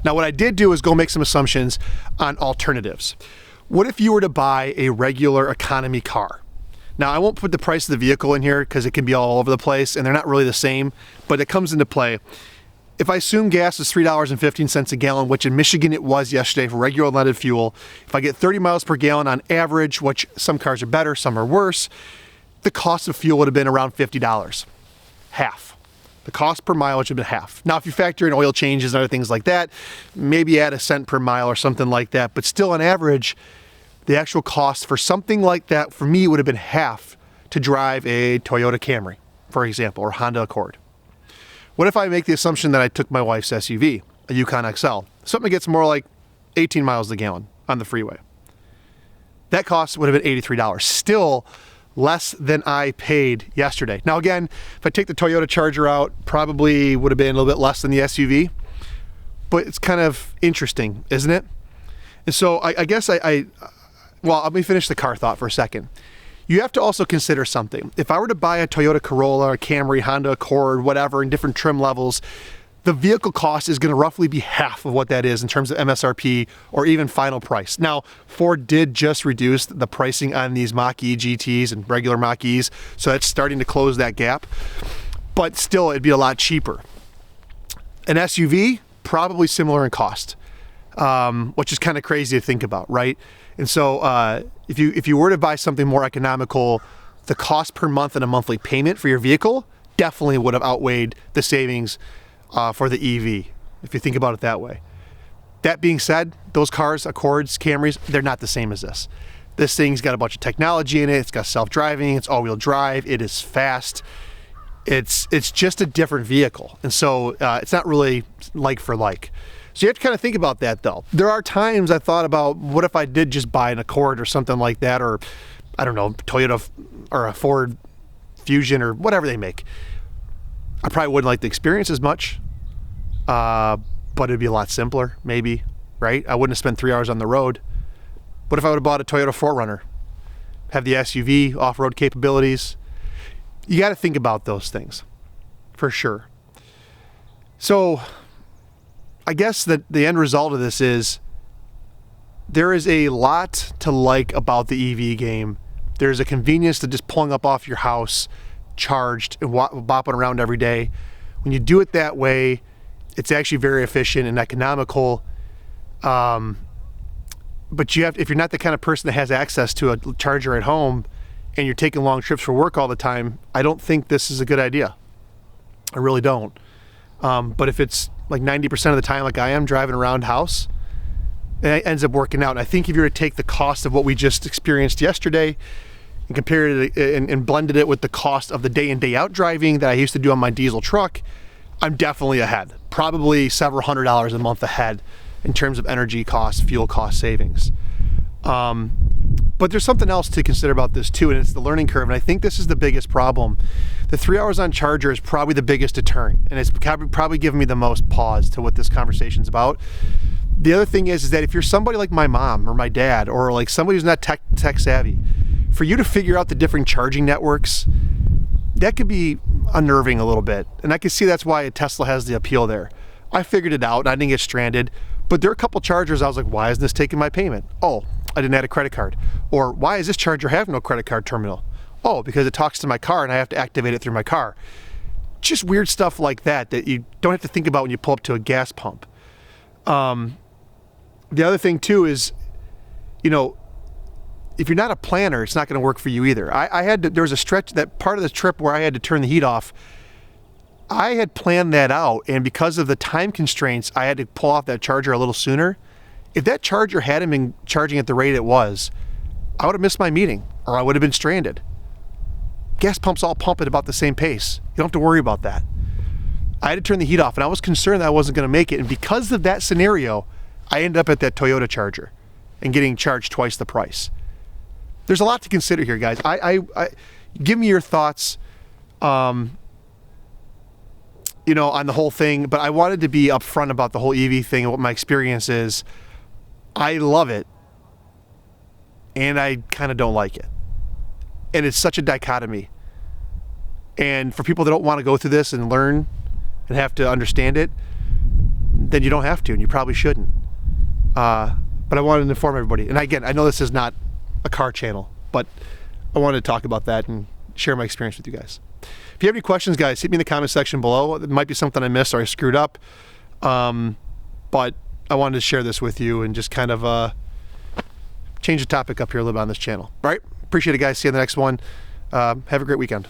Now, what I did do is go make some assumptions on alternatives. What if you were to buy a regular economy car? Now, I won't put the price of the vehicle in here because it can be all over the place and they're not really the same, but it comes into play. If I assume gas is $3.15 a gallon, which in Michigan it was yesterday for regular unleaded fuel, if I get 30 miles per gallon on average, which some cars are better, some are worse, the cost of fuel would have been around $50. Half. The cost per mile would have been half. Now, if you factor in oil changes and other things like that, maybe add a cent per mile or something like that. But still, on average, the actual cost for something like that for me would have been half to drive a Toyota Camry, for example, or Honda Accord. What if I make the assumption that I took my wife's SUV, a Yukon XL, something that gets more like 18 miles a gallon on the freeway? That cost would have been $83. Still less than I paid yesterday. Now again, if I take the Toyota Charger out, probably would have been a little bit less than the SUV, but it's kind of interesting, isn't it? And so I guess well, let me finish the car thought for a second. You have to also consider something. If I were to buy a Toyota Corolla, a Camry, Honda Accord, whatever, in different trim levels, the vehicle cost is going to roughly be half of what that is in terms of MSRP or even final price. Now, Ford did just reduce the pricing on these Mach-E GTs and regular Mach-Es, so that's starting to close that gap, but still it'd be a lot cheaper. An SUV, probably similar in cost, which is kind of crazy to think about, right? And so if you were to buy something more economical, the cost per month and a monthly payment for your vehicle definitely would have outweighed the savings for the EV, if you think about it that way. That being said, those cars, Accords, Camrys, they're not the same as this. This thing's got a bunch of technology in it. It's got self-driving, it's all-wheel drive, it is fast. It's just a different vehicle. And so it's not really like for like. So you have to kind of think about that though. There are times I thought about, what if I did just buy an Accord or something like that, or I don't know, Toyota or a Ford Fusion or whatever they make. I probably wouldn't like the experience as much, but it'd be a lot simpler, maybe, right? I wouldn't have spent 3 hours on the road. What if I would have bought a Toyota 4Runner? Have the SUV, off-road capabilities? You got to think about those things, for sure. So, I guess that the end result of this is, there is a lot to like about the EV game. There's a convenience to just pulling up off your house, charged and bopping around every day. When you do it that way, it's actually very efficient and economical. But if you're not the kind of person that has access to a charger at home and you're taking long trips for work all the time, I don't think this is a good idea. I really don't. But if it's like 90% of the time, like I am driving around house, it ends up working out. And I think if you were to take the cost of what we just experienced yesterday and compared it and blended it with the cost of the day in, day out driving that I used to do on my diesel truck, I'm definitely ahead. Probably several $100s a month ahead in terms of energy costs, fuel cost savings. But there's something else to consider about this too, and it's the learning curve. And I think this is the biggest problem. The 3 hours on charger is probably the biggest deterrent, and it's probably given me the most pause to what this conversation's about. The other thing is that if you're somebody like my mom or my dad, or like somebody who's not tech savvy, for you to figure out the different charging networks, that could be unnerving a little bit. And I can see that's why Tesla has the appeal there. I figured it out and I didn't get stranded, but there are a couple chargers I was like, why isn't this taking my payment? Oh, I didn't add a credit card. Or why is this charger have no credit card terminal? Oh, because it talks to my car and I have to activate it through my car. Just weird stuff like that you don't have to think about when you pull up to a gas pump. The other thing too is, if you're not a planner, it's not going to work for you either. There was a stretch, that part of the trip where I had to turn the heat off. I had planned that out, and because of the time constraints, I had to pull off that charger a little sooner. If that charger hadn't been charging at the rate it was, I would have missed my meeting, or I would have been stranded. Gas pumps all pump at about the same pace. You don't have to worry about that. I had to turn the heat off, and I was concerned that I wasn't going to make it, and because of that scenario, I ended up at that Toyota Charger and getting charged twice the price. There's a lot to consider here, guys. I give me your thoughts, on the whole thing, but I wanted to be upfront about the whole EV thing and what my experience is. I love it, and I kind of don't like it. And it's such a dichotomy. And for people that don't want to go through this and learn and have to understand it, then you don't have to, and you probably shouldn't. But I wanted to inform everybody. And again, I know this is not a car channel, but I wanted to talk about that and share my experience with you guys. If you have any questions, guys, hit me in the comment section below. It might be something I missed or I screwed up, but I wanted to share this with you and just kind of change the topic up here a little bit on this channall. All right, appreciate it, guys. See you in the next one. Have a great weekend.